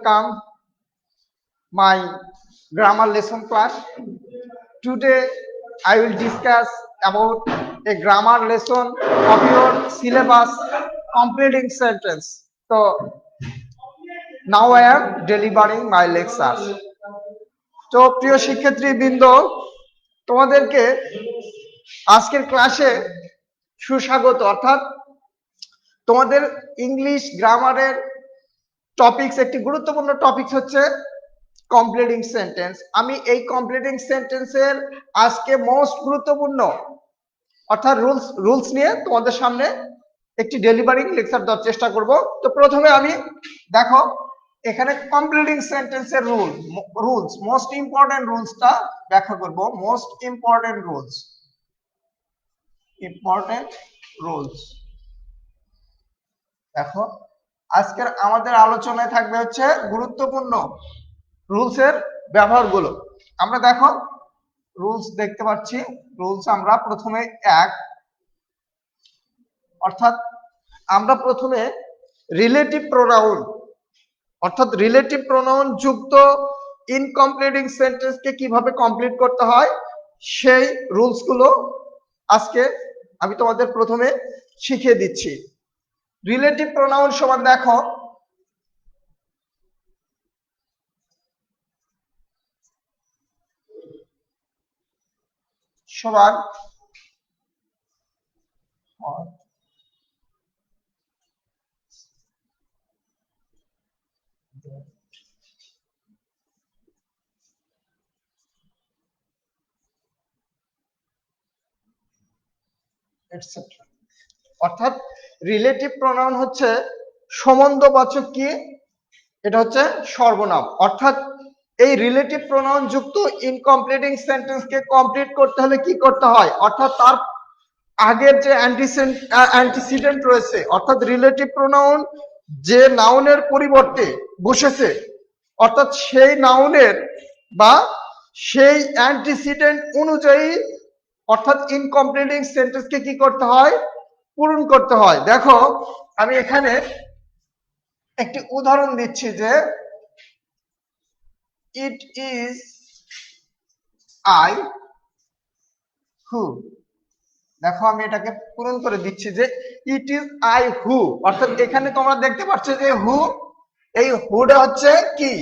welcome my grammar lesson class. Today I will discuss about a grammar lesson of your syllabus completing sentence. So now I am delivering my lecture. তো প্রিয় শিক্ষার্থীবৃন্দ, তোমাদেরকে আজকের ক্লাসে সুস্বাগত। অর্থাৎ তোমাদের English গ্রামারের টপিকস একটি গুরুত্বপূর্ণ টপিক হচ্ছে কমপ্লিটিং সেন্টেন্স। আমি এই কমপ্লিটিং সেন্টেন্সের আজকে মোস্ট গুরুত্বপূর্ণ অর্থাৎ রুলস নিয়ে তোমাদের সামনে একটি ডেলিভারিং লেকচার দেওয়ার চেষ্টা করব। তো প্রথমে আমি দেখো এখানে কমপ্লিটিং সেন্টেন্সের রুলস মোস্ট ইম্পর্টেন্ট রুলসটা ব্যাখ্যা করব। মোস্ট ইম্পর্টেন্ট রুলস দেখো আজকের আমাদের আলোচনায় থাকবে হচ্ছে গুরুত্বপূর্ণ রুলসের ব্যবহারগুলো। আমরা দেখো রুলস দেখতে পাচ্ছি। রুলস আমরা প্রথমে অর্থাৎ আমরা প্রথমে রিলেটিভ প্রোনাউন অর্থাৎ রিলেটিভ প্রোনাউন যুক্ত ইনকমপ্লিটিং সেন্টেন্সকে কিভাবে কমপ্লিট করতে হয় সেই রুলসগুলো আজকে আমি তোমাদের প্রথমে শিখিয়ে দিচ্ছি। রিলেটিভ প্রোনাউন সমান দেখো সমান এটসেট্রা। অর্থাৎ রিলেটিভ প্রোনাউন হচ্ছে সম্বন্ধবাচক কি, এটা হচ্ছে সর্বনাম। অর্থাৎ এই রিলেটিভ প্রোনাউন যুক্ত ইনকমপ্লিটিং সেন্টেন্সকে কমপ্লিট করতে হলে কি করতে হয়, অর্থাৎ তার আগের যে অ্যান্টিসিডেন্ট রয়েছে, অর্থাৎ রিলেটিভ প্রোনাউন যে নাউনের পরিবর্তে বসেছে, অর্থাৎ সেই নাউনের বা সেই অ্যান্টিসিডেন্ট অনুযায়ী অর্থাৎ ইনকমপ্লিটিং সেন্টেন্সকে কি করতে হয়, পূরণ করতে হয়। দেখো আমি এখানে একটি উদাহরণ দিচ্ছি যে ইট ইজ আই হু। দেখো আমি এটাকে পূরণ করে দিচ্ছি যে ইট ইজ আই হু। অর্থাৎ এখানে তোমরা দেখতে পাচ্ছ যে হু, এই হুটা হচ্ছে কি,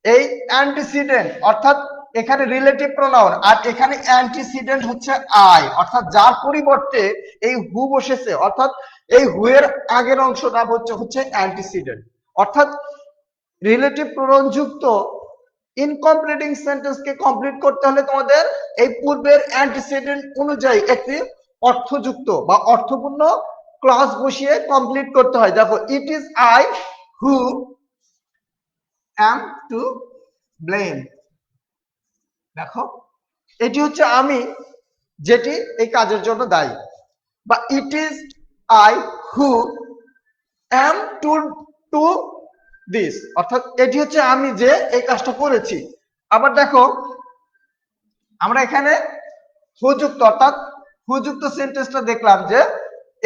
এই অ্যান্টিসিডেন্ট, অর্থাৎ এখানে রিলেটিভ প্রোনাউন, আর এখানে অ্যান্টিসিডেন্ট হচ্ছে আই, অর্থাৎ যার পরিবর্তে এই হু বসেছে, অর্থাৎ এই হু এর আগের অংশটা হচ্ছে অ্যান্টিসিডেন্ট। অর্থাৎ রিলেটিভ প্রোনাউন যুক্ত ইনকমপ্লিটিং সেন্টেন্সকে কমপ্লিট করতে হলে তোমাদের এই পূর্বের অ্যান্টিসিডেন্ট অনুযায়ী একটি অর্থযুক্ত বা অর্থপূর্ণ ক্লজ বসিয়ে কমপ্লিট করতে হয়। দেখো it is I who am to blame। দেখো এটি হচ্ছে আমি যেটি এই কাজের জন্য দায়ী, বা it is I who am to this, অর্থাৎ এটি হচ্ছে আমি যে এই কাজটা করেছি। আবার দেখো আমরা এখানে হুযুক্ত অর্থাৎ হুযুক্ত সেন্টেন্সটা দেখলাম যে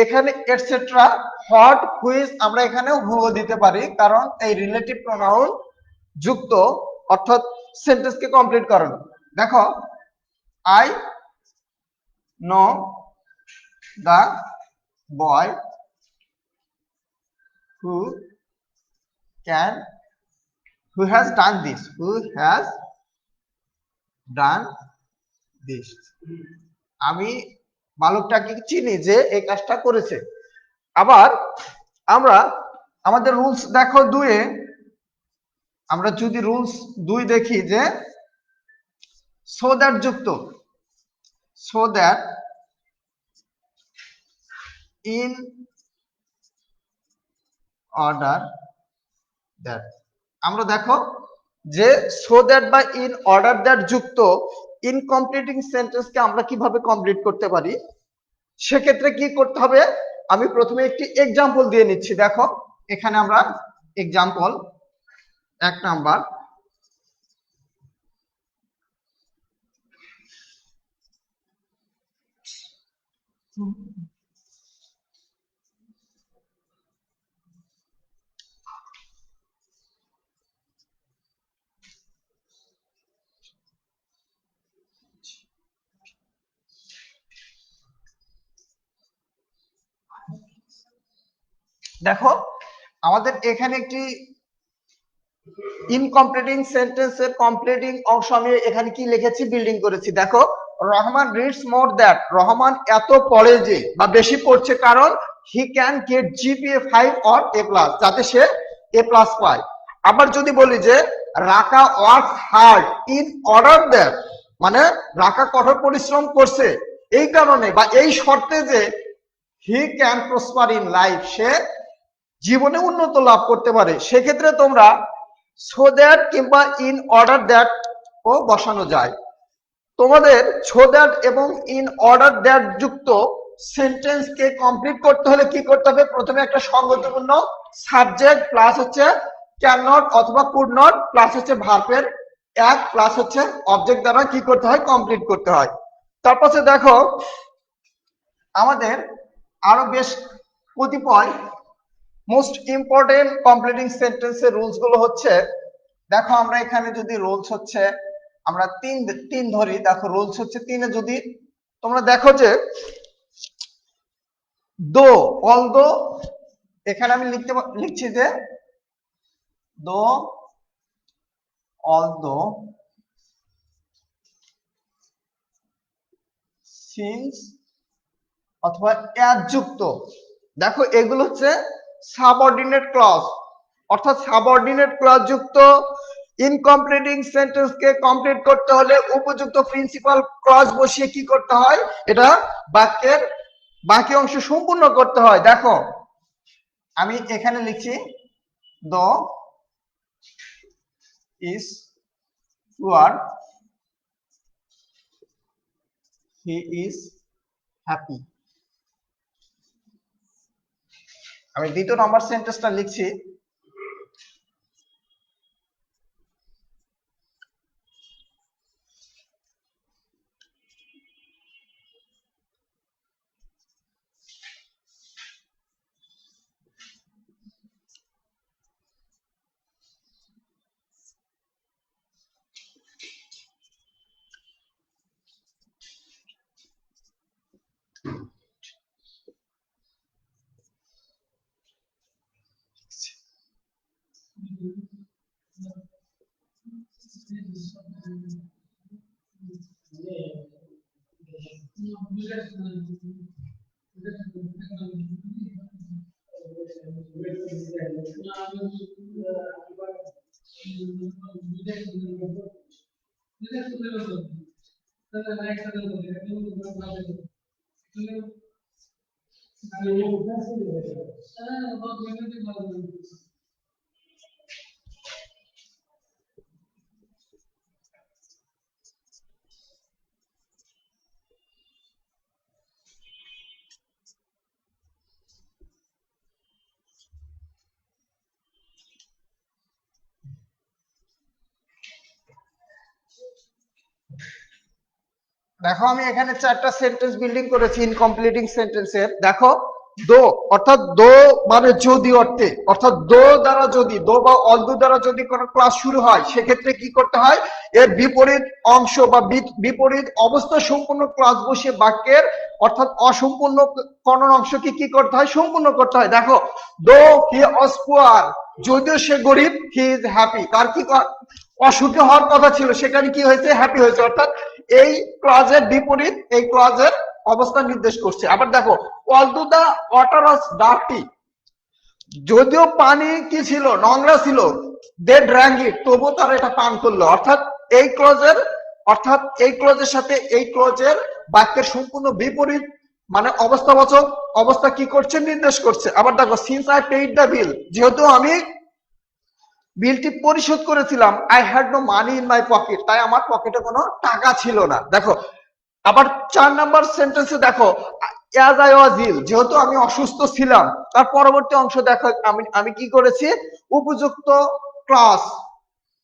এখানে এটসেট্রা, হোয়াট, হুইচ আমরা এখানে হুও দিতে পারি, কারণ এই রিলেটিভ প্রোনাউন যুক্ত অর্থাৎ সেন্টেন্সকে কমপ্লিট করেন। দেখো I know the boy who has done this, আমি বালকটাকে চিনি যে এই কাজটা করেছে। আবার আমরা আমাদের রুলস দেখো দুয়ে, আমরা যদি রুলস 2 দেখি যে সো দ্যাট যুক্ত, so that, in order that. আমরা দেখো যে সো দ্যাট বা ইন অর্ডার দ্যাট যুক্ত ইনকমপ্লিটিং সেন্টেন্সকে আমরা কিভাবে কমপ্লিট করতে পারি, সেক্ষেত্রে কি করতে হবে আমি প্রথমে একটি এক্সাম্পল দিয়ে নিচ্ছি। দেখো এখানে আমরা এক্সাম্পল 1 নাম্বার, দেখো আমাদের এখানে একটি ইনকমপ্লিটিং সেন্টেন্সের কমপ্লিটিং অংশ আমি এখানে কি লিখেছি, বিল্ডিং করেছি। দেখো Rahman reads more that, Rahman এত পড়ে যে বা বেশি পড়ছে, কারণ he can get GPA 5 or a plus, যাতে সে এ প্লাস পায়। আবার যদি বলি যে রাকা works hard in order that, মানে রাকা কঠোর পরিশ্রম করছে এই কারণে বা এই শর্তে যে he can prosper in life, সে জীবনে উন্নত লাভ করতে পারে। সেক্ষেত্রে তোমরা সো দ্যাট কিংবা ইন অর্ডার দ্যাট ও বসানো যায়। তোমাদের সো দ্যাট এবং ইন অর্ডার দ্যাট যুক্ত সেন্টেন্স কে কমপ্লিট করতে হলে কি করতে হবে, প্রথমে একটা সঙ্গতিপূর্ণ সাবজেক্ট প্লাস হচ্ছে ক্যান নট অথবা কুড নট প্লাস হচ্ছে ভার্বের এক প্লাস হচ্ছে অবজেক্ট দ্বারা কি করতে হয়, কমপ্লিট করতে হয়। তারপর দেখো আমাদের আরো বেশ কতিপয় মোস্ট ইম্পর্টেন্ট কমপ্লিটিং সেন্টেন্সের রুলস গুলো হচ্ছে, দেখো আমরা এখানে যদি রুলস হচ্ছে আমরা তিন ধরি, দেখো রুলস হচ্ছে তিনে যদি তোমরা দেখো যে দো অলদো, এখানে আমি লিখছি যে দো অলদো সিন্স অথবা অ্যাজ যুক্ত, দেখো এগুলো হচ্ছে সাবঅর্ডিনেট ক্লজ, অর্থাৎ সাবঅর্ডিনেট ক্লজ যুক্ত ইনকমপ্লিটিং সেন্টেন্স কে কমপ্লিট করতে হলে উপযুক্ত প্রিন্সিপাল ক্লজ বসিয়ে কি করতে হয়, এটা বাক্যের বাকি অংশ সম্পূর্ণ করতে হয়। দেখো আমি এখানে লিখছি the is poor, he is happy। আমি দ্বিতীয় নম্বর সেন্টেন্সটা লিখছি দেখো আমি এখানে চারটা সেন্টেন্স বিল্ডিং করেছি ইনকমপ্লিটিং সেন্টেন্সের। দেখো দো অর্থাৎ দো মানে যদি অর্থে, অর্থাৎ দো দ্বারা যদি, দো বা অলদো দ্বারা যদি কোনো ক্লাস শুরু হয় সেক্ষেত্রে কি করতে হয়, এর বিপরীত অংশ বা বিপরীত অবস্থা সম্পূর্ণ ক্লাস বসিয়ে বাক্যের অর্থাৎ অসম্পূর্ণ কর্ণ অংশকে কি করতে হয়, সম্পূর্ণ করতে হয়। দেখো দো হি ওয়াজ পুয়ার, যদিও সে গরিব, হি ইজ হ্যাপি, তার কি অসুখী হওয়ার কথা ছিল সেখানে কি হয়েছে, হ্যাপি হয়েছে। অর্থাৎ এই ক্লজের বিপরীত এই ক্লজের অবস্থা নির্দেশ করছে। আবার দেখো although the water was dirty, যদিও পানি কি ছিল, নোংরা ছিল, দে ড্রাঙ্ক ইট, তবুও তারা এটা পান করলো। অর্থাৎ এই ক্লজের সাথে এই ক্লজের বাক্যের সম্পূর্ণ বিপরীত মানে অবস্থাবাচক অবস্থা কি করছে, নির্দেশ করছে। আবার দেখো since I paid the bill, যেহেতু আমি বিলটি পরিশোধ করেছিলাম, I had no money in my pocket, তাই আমার পকেটে কোনো টাকা ছিল না। দেখো আবার 4 নাম্বার সেন্টেন্সে দেখো অ্যাজ আই ওয়াজ ইল, যেহেতু আমি অসুস্থ ছিলাম, তার পরবর্তী অংশ দেখো আমি কি করেছি, উপযুক্ত ক্লাস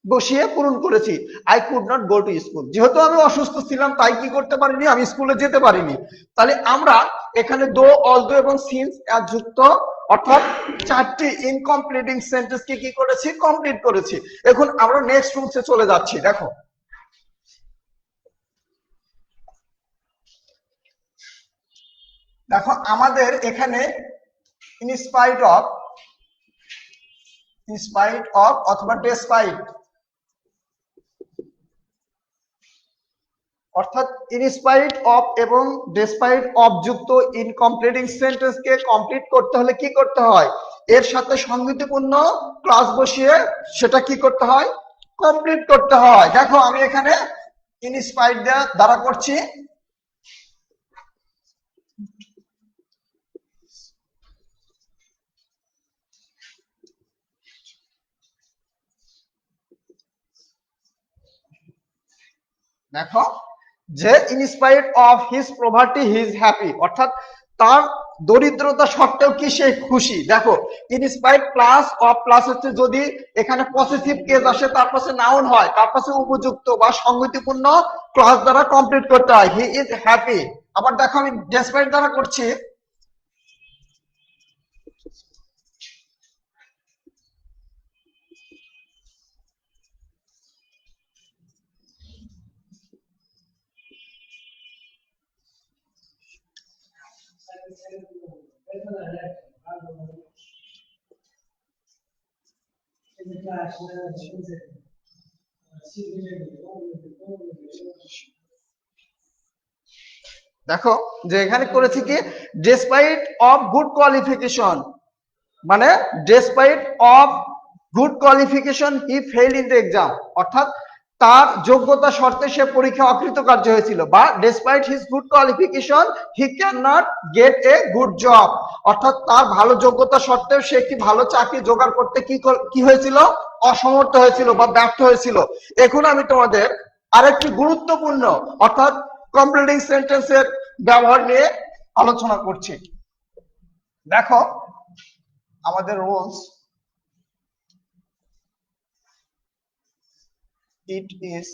বসিয়ে পূরণ করেছি, I could not go to school, যেহেতু আমি অসুস্থ ছিলাম তাই কি করতে পারিনি, আমি স্কুলে যেতে পারিনি। তাহলে আমরা এখানে দো অলদো এবং সিন্স এর যুক্ত অর্থাৎ চারটি ইনকমপ্লিটিং সেন্টেন্স কে কি করেছি, কমপ্লিট করেছি। এখন আমরা নেক্সট রুলসে চলে যাচ্ছি। দেখো আমাদের এখানে in spite of spite of অথবা ডেসপাইট, অর্থাৎ ইনস্পাইট অফ এবং ডেসপাইট অফ যুক্ত ইনকমপ্লিটিং সেন্টেন্স কে কমপ্লিট করতে হলে কি করতে হয়, এর সাথে সঙ্গতিপূর্ণ ক্লজ বসিয়ে সেটা কি করতে হয়, কমপ্লিট করতে হয়। দেখো আমি এখানে ইনস্পাইট দ্বারা করছি, দেখো যে in spite of his poverty he is happy, অর্থাৎ তার দরিদ্রতা সত্ত্বেও কি সে খুশি। দেখো ইনস্পাইট প্লাস অফ প্লাস হচ্ছে যদি এখানে পজিটিভ কেস আসে তার পাশে নাউন হয়, তার পাশে উপযুক্ত বা সঙ্গতিপূর্ণ ক্লজ দ্বারা কমপ্লিট করতে হয়, হি ইজ হ্যাপি। আবার দেখো আমি ডেসপাইট দ্বারা করছি, দেখো যে এখানে করেছি কি ডেসপাইট অফ গুড কোয়ালিফিকেশন, মানে despite of good qualification he fail in the exam, অর্থাৎ তার যোগ্যতা শর্তে সে পরীক্ষা অকৃতকার্য হয়েছিল, বা despite his good qualification he can not get a good job, অর্থাৎ তার ভালো যোগ্যতা সত্ত্বেও সে একটি ভালো চাকরি জোগাড় করতে কি হয়েছিল, অসমর্থ হয়েছিল বা ব্যর্থ হয়েছিল। এখন আমি তোমাদের আরেকটি গুরুত্বপূর্ণ অর্থাৎ কমপ্লিটিং সেন্টেন্সের ব্যবহার নিয়ে আলোচনা করছি। দেখো আমাদের রুলস, ইট ইজ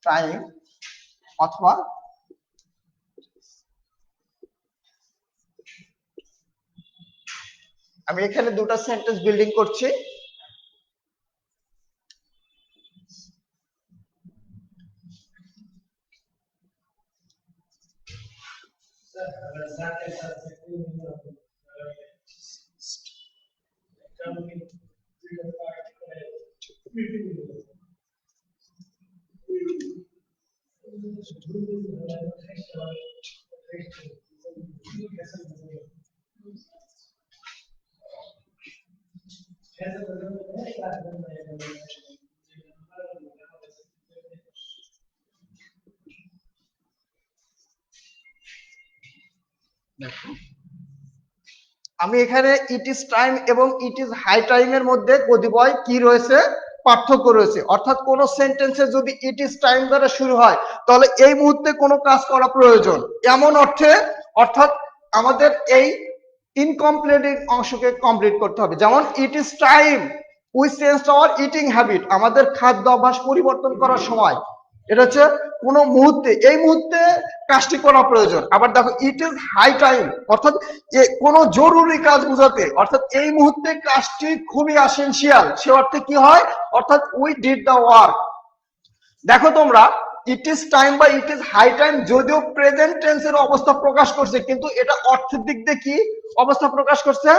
টাইম অথবা আমি এখানে দুটো সেন্টেন্স বিল্ডিং করছি, আমি এখানে ইট ইজ টাইম এবং ইট ইজ হাই টাইমের মধ্যে কতিপয় কি রয়েছে, পার্থক্য রয়েছে। অর্থাৎ কোন সেন্টেন্সে যদি ইট ইজ টাইম দ্বারা শুরু হয় তাহলে এই মুহূর্তে কোনো কাজ করা প্রয়োজন, এমন অর্থে অর্থাৎ আমাদের এই ইনকমপ্লিটিং অংশকে কমপ্লিট করতে হবে। যেমন it is time we changed our eating habit, আমাদের খাদ্য অভ্যাস পরিবর্তন করার সময়, এটা হচ্ছে কোন মুহূর্তে এই মুহূর্তে কাজটি করা প্রয়োজন। আবার দেখো ইট ইজ হাই টাইম, অর্থাৎ কোন জরুরি কাজ বোঝাতে, অর্থাৎ এই মুহূর্তে কাজটি খুবই এসেনশিয়াল, সে অর্থে কি হয়, অর্থাৎ উই ডিড দ্য ওয়ার্ক। দেখো তোমরা ইট ইজ টাইম বা ইট ইজ হাই টাইম যদিও প্রেজেন্ট টেন্সের অবস্থা প্রকাশ করছে, কিন্তু এটা অর্থের দিক দিয়ে কি অবস্থা প্রকাশ করছে,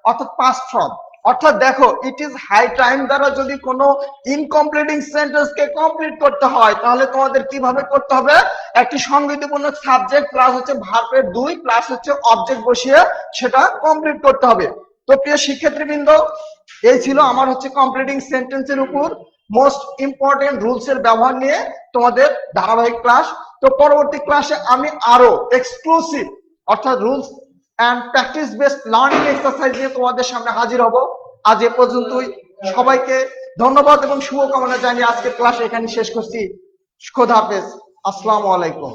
অর্থাৎ পাস্ট ফর্ম। অর্থাৎ দেখো ইট ইজ হাই টাইম দ্বারা যদি কোনো ইনকমপ্লিটিং সেন্টেন্স কে কমপ্লিট করতে হয় তাহলে তোমাদের কিভাবে করতে হবে, একটি সংগতিপূর্ণ সাবজেক্ট প্লাস হচ্ছে ভার্বের 2 প্লাস হচ্ছে অবজেক্ট বসিয়ে সেটা কমপ্লিট করতে হবে। তো প্রিয় শিক্ষার্থীবৃন্দ, এই ছিল আমার হচ্ছে কমপ্লিটিং সেন্টেন্সের উপর মোস্ট ইম্পর্টেন্ট রুলস এর ব্যবহার নিয়ে তোমাদের ধারাবাহিক ক্লাস। তো পরবর্তী ক্লাসে আমি আরো এক্সক্লুসিভ অর্থাৎ rules and practice based learning exercise নিয়ে তোমাদের সামনে হাজির হব। আজ এ পর্যন্তই, সবাইকে ধন্যবাদ এবং শুভকামনা জানিয়ে আজকের ক্লাস এখানে শেষ করছি। খোদা হাফেজ, আসসালামু আলাইকুম।